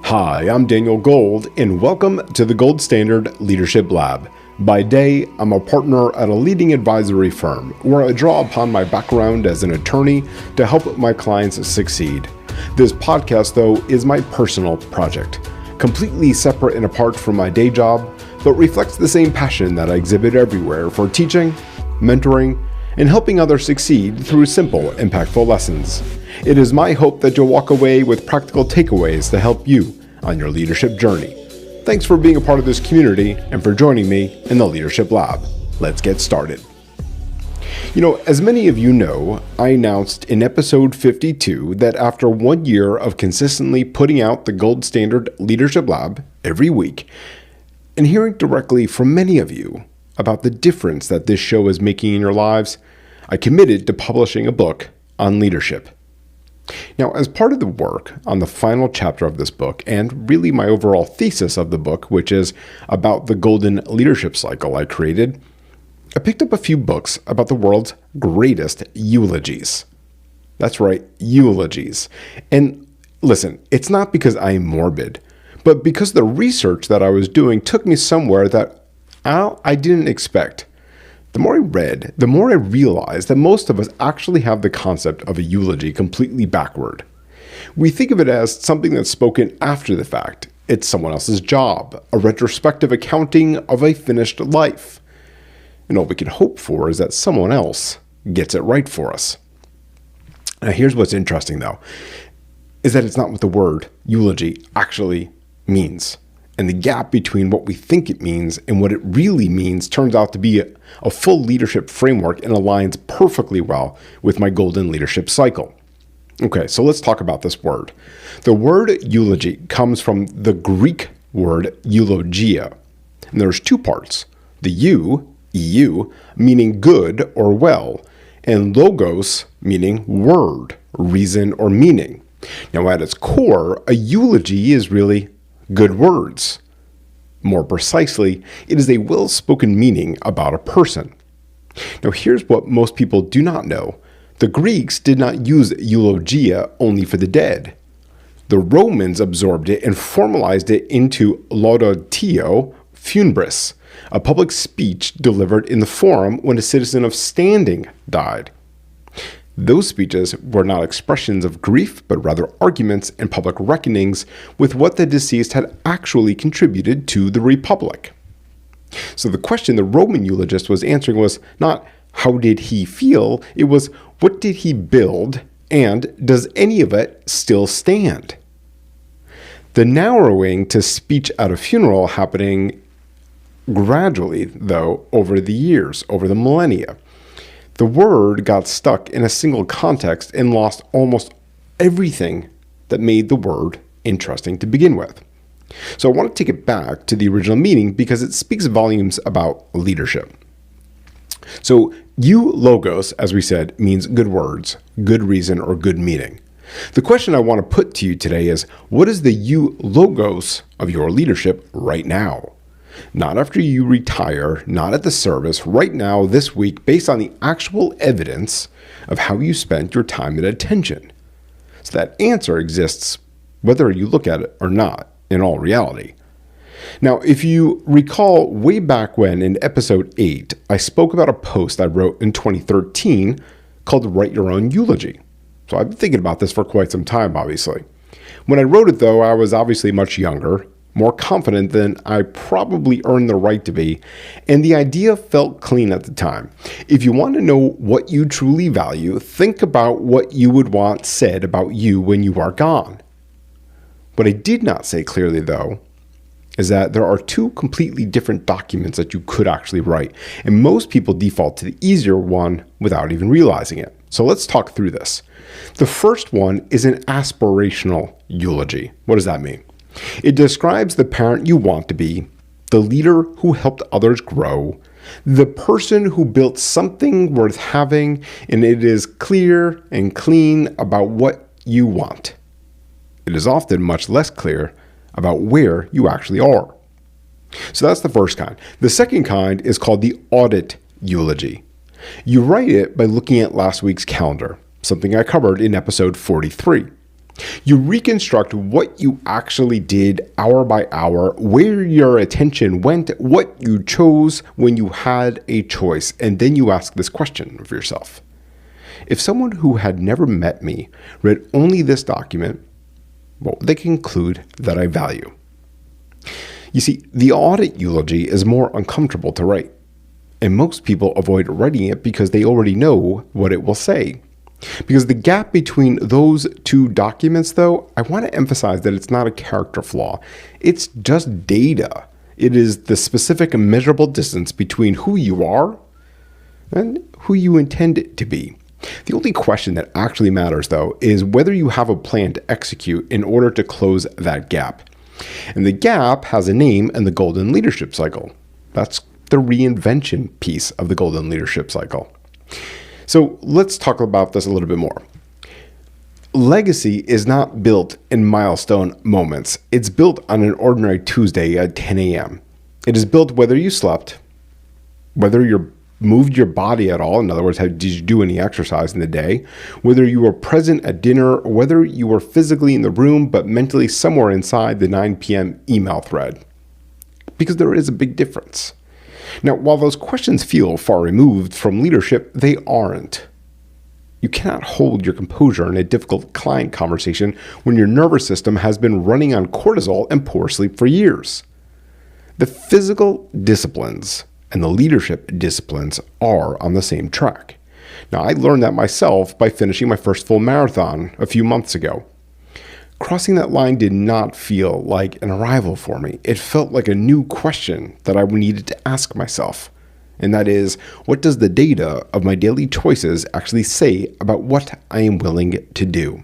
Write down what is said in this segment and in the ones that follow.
Hi, I'm Daniel Gold, and welcome to the Gold Standard Leadership Lab. By day, I'm a partner at a leading advisory firm where I draw upon my background as an attorney to help my clients succeed. This podcast, though, is my personal project, completely separate and apart from my day job, but reflects the same passion that I exhibit everywhere for teaching, mentoring, and helping others succeed through simple, impactful lessons. It is my hope that you'll walk away with practical takeaways to help you on your leadership journey. Thanks for being a part of this community and for joining me in the Leadership Lab. Let's get started. As many of you know, I announced in episode 52 that after 1 year of consistently putting out the Gold Standard Leadership Lab every week, and hearing directly from many of you about the difference that this show is making in your lives, I committed to publishing a book on leadership. Now, as part of the work on the final chapter of this book, and really my overall thesis of the book, which is about the golden leadership cycle I created, I picked up a few books about the world's greatest eulogies. That's right, eulogies. And listen, it's not because I'm morbid, but because the research that I was doing took me somewhere that I didn't expect. The more I read, the more I realized that most of us actually have the concept of a eulogy completely backward. We think of it as something that's spoken after the fact. It's someone else's job, a retrospective accounting of a finished life. And all we can hope for is that someone else gets it right for us. Now, here's what's interesting, though, is that it's not what the word eulogy actually means. And the gap between what we think it means and what it really means turns out to be a full leadership framework and aligns perfectly well with my golden leadership cycle. Okay, so let's talk about this word. The word eulogy comes from the Greek word eulogia. And there's two parts. The EU, meaning good or well, and logos, meaning word, reason, or meaning. Now, at its core, a eulogy is really good words. More precisely, it is a well-spoken meaning about a person. Now, here's what most people do not know. The Greeks did not use eulogia only for the dead. The Romans absorbed it and formalized it into laudatio funebris, a public speech delivered in the forum when a citizen of standing died. Those speeches were not expressions of grief, but rather arguments and public reckonings with what the deceased had actually contributed to the republic. So the question the Roman eulogist was answering was not, how did he feel? It was, what did he build, and does any of it still stand? The narrowing to speech at a funeral happening gradually, though, over the years, over the millennia. The word got stuck in a single context and lost almost everything that made the word interesting to begin with. So I want to take it back to the original meaning because it speaks volumes about leadership. So eulogos, as we said, means good words, good reason, or good meaning. The question I want to put to you today is, what is the eulogos of your leadership right now? Not after you retire, not at the service, right now, this week, based on the actual evidence of how you spent your time and attention. So that answer exists whether you look at it or not, in all reality. Now, if you recall way back when in episode 8, I spoke about a post I wrote in 2013 called Write Your Own Eulogy. So I've been thinking about this for quite some time, obviously. When I wrote it, though, I was obviously much younger, more confident than I probably earned the right to be, and the idea felt clean at the time. If you want to know what you truly value, think about what you would want said about you when you are gone. What I did not say clearly, though, is that there are two completely different documents that you could actually write, and most people default to the easier one without even realizing it. So let's talk through this. The first one is an aspirational eulogy. What does that mean? It describes the parent you want to be, the leader who helped others grow, the person who built something worth having, and it is clear and clean about what you want. It is often much less clear about where you actually are. So that's the first kind. The second kind is called the audit eulogy. You write it by looking at last week's calendar, something I covered in episode 43. You reconstruct what you actually did hour by hour, where your attention went, what you chose when you had a choice, and then you ask this question of yourself. If someone who had never met me read only this document, what would they conclude that I value? You see, the audit eulogy is more uncomfortable to write, and most people avoid writing it because they already know what it will say. Because the gap between those two documents, though, I want to emphasize that it's not a character flaw. It's just data. It is the specific and measurable distance between who you are and who you intend it to be. The only question that actually matters, though, is whether you have a plan to execute in order to close that gap. And the gap has a name in the Golden Leadership Cycle. That's the reinvention piece of the Golden Leadership Cycle. So let's talk about this a little bit more. Legacy is not built in milestone moments. It's built on an ordinary Tuesday at 10 a.m. It is built whether you slept, whether you moved your body at all, in other words, did you do any exercise in the day, whether you were present at dinner, or whether you were physically in the room but mentally somewhere inside the 9 p.m. email thread. Because there is a big difference. Now, while those questions feel far removed from leadership, they aren't. You cannot hold your composure in a difficult client conversation when your nervous system has been running on cortisol and poor sleep for years. The physical disciplines and the leadership disciplines are on the same track. Now, I learned that myself by finishing my first full marathon a few months ago. Crossing that line did not feel like an arrival for me. It felt like a new question that I needed to ask myself. And that is, what does the data of my daily choices actually say about what I am willing to do?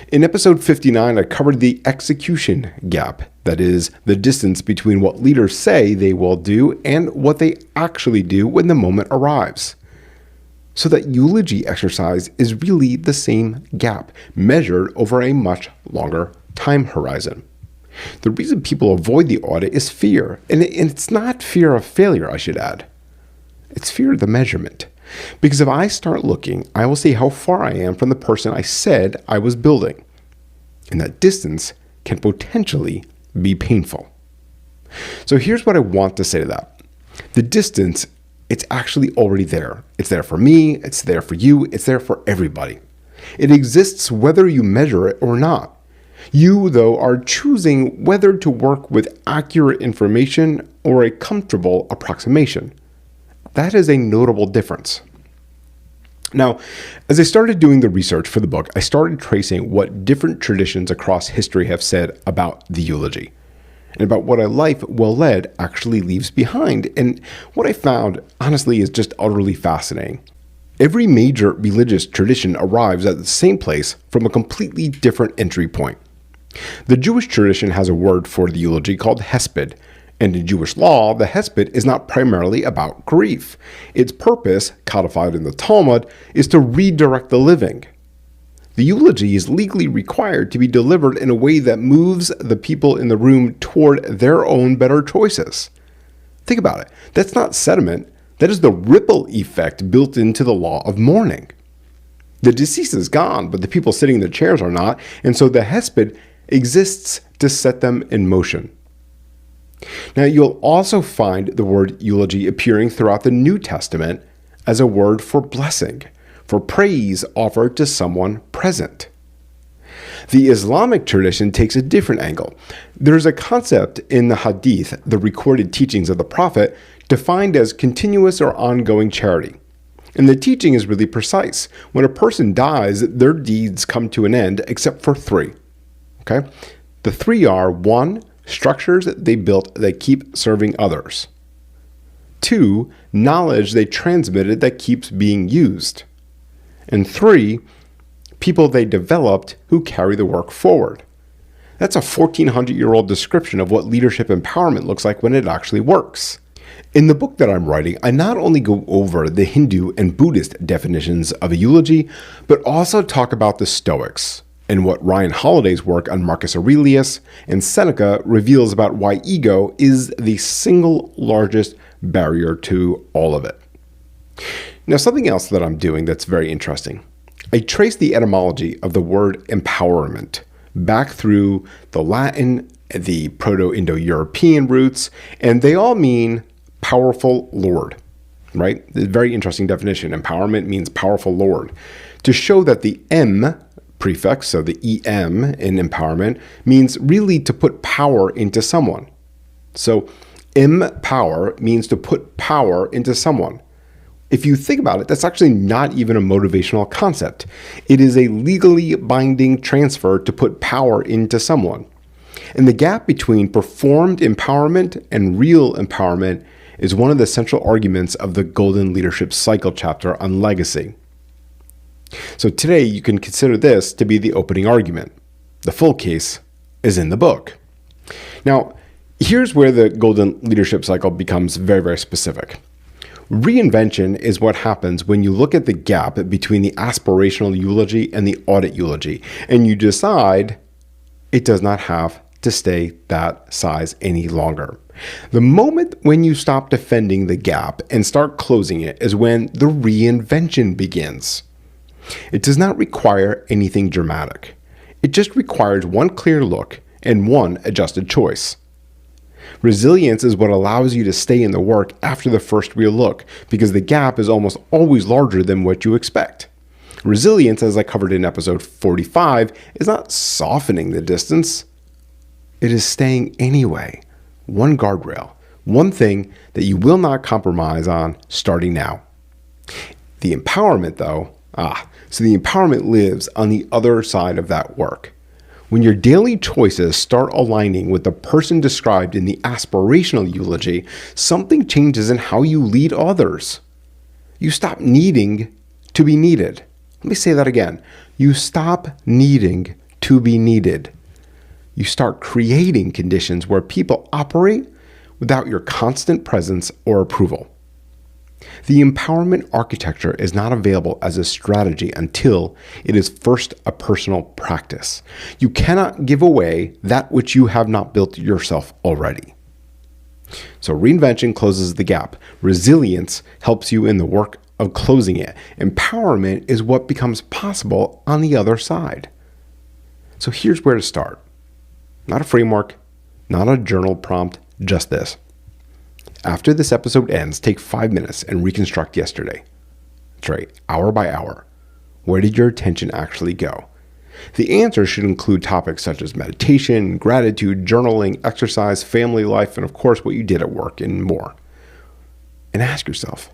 In episode 59, I covered the execution gap. That is, the distance between what leaders say they will do and what they actually do when the moment arrives. So that eulogy exercise is really the same gap, measured over a much longer time horizon. The reason people avoid the audit is fear, and it's not fear of failure, I should add. It's fear of the measurement. Because if I start looking, I will see how far I am from the person I said I was building. And that distance can potentially be painful. So here's what I want to say to that. The distance, it's actually already there. It's there for me, it's there for you, it's there for everybody. It exists whether you measure it or not. You, though, are choosing whether to work with accurate information or a comfortable approximation. That is a notable difference. Now, as I started doing the research for the book, I started tracing what different traditions across history have said about the eulogy and about what a life well led actually leaves behind. And what I found, honestly, is just utterly fascinating. Every major religious tradition arrives at the same place from a completely different entry point. The Jewish tradition has a word for the eulogy called hesped, and in Jewish law, the hesped is not primarily about grief. Its purpose, codified in the Talmud, is to redirect the living. The eulogy is legally required to be delivered in a way that moves the people in the room toward their own better choices. Think about it. That's not sentiment. That is the ripple effect built into the law of mourning. The deceased is gone, but the people sitting in the chairs are not, and so the hesped exists to set them in motion. Now, you'll also find the word eulogy appearing throughout the New Testament as a word for blessing, for praise offered to someone present. The Islamic tradition takes a different angle. There's a concept in the Hadith, the recorded teachings of the Prophet, defined as continuous or ongoing charity. And the teaching is really precise. When a person dies, their deeds come to an end except for three. Okay? The three are: 1, structures they built that keep serving others; 2, knowledge they transmitted that keeps being used; and 3, people they developed who carry the work forward. That's a 1,400-year-old description of what leadership empowerment looks like when it actually works. In the book that I'm writing, I not only go over the Hindu and Buddhist definitions of a eulogy, but also talk about the Stoics and what Ryan Holiday's work on Marcus Aurelius and Seneca reveals about why ego is the single largest barrier to all of it. Now, something else that I'm doing that's very interesting. I traced the etymology of the word empowerment back through the Latin, the Proto-Indo-European roots, and they all mean powerful lord, right? It's a very interesting definition. Empowerment means powerful lord. To show that the M prefix, so the EM in empowerment, means really to put power into someone. So empower means to put power into someone. If you think about it, that's actually not even a motivational concept. It is a legally binding transfer to put power into someone. And the gap between performed empowerment and real empowerment is one of the central arguments of the Golden Leadership Cycle chapter on legacy. So today you can consider this to be the opening argument. The full case is in the book. Now, here's where the Golden Leadership Cycle becomes very, very specific. Reinvention is what happens when you look at the gap between the aspirational eulogy and the audit eulogy, and you decide it does not have to stay that size any longer. The moment when you stop defending the gap and start closing it is when the reinvention begins. It does not require anything dramatic. It just requires one clear look and one adjusted choice. Resilience is what allows you to stay in the work after the first real look, because the gap is almost always larger than what you expect. Resilience, as I covered in episode 45, is not softening the distance. It is staying anyway. One guardrail, one thing that you will not compromise on starting now. The empowerment, though, so the empowerment lives on the other side of that work. When your daily choices start aligning with the person described in the aspirational eulogy, something changes in how you lead others. You stop needing to be needed. Let me say that again. You stop needing to be needed. You start creating conditions where people operate without your constant presence or approval. The empowerment architecture is not available as a strategy until it is first a personal practice. You cannot give away that which you have not built yourself already. So reinvention closes the gap. Resilience helps you in the work of closing it. Empowerment is what becomes possible on the other side. So here's where to start. Not a framework, not a journal prompt, just this. After this episode ends, take 5 minutes and reconstruct yesterday. That's right, hour by hour. Where did your attention actually go? The answer should include topics such as meditation, gratitude, journaling, exercise, family life, and of course what you did at work and more. And ask yourself,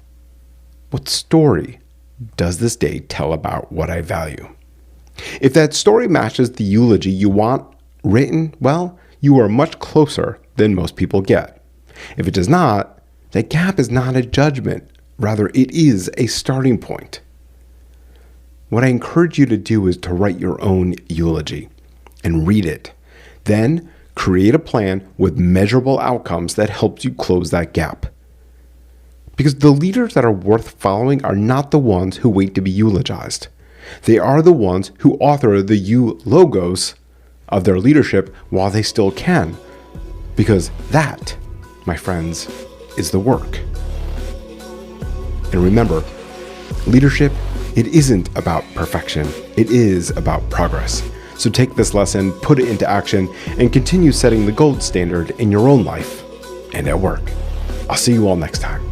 what story does this day tell about what I value? If that story matches the eulogy you want written, well, you are much closer than most people get. If it does not, that gap is not a judgment. Rather, it is a starting point. What I encourage you to do is to write your own eulogy and read it. Then create a plan with measurable outcomes that helps you close that gap. Because the leaders that are worth following are not the ones who wait to be eulogized. They are the ones who author the logos of their leadership while they still can. Because that, my friends, is the work. And remember, leadership, it isn't about perfection. It is about progress. So take this lesson, put it into action, and continue setting the gold standard in your own life and at work. I'll see you all next time.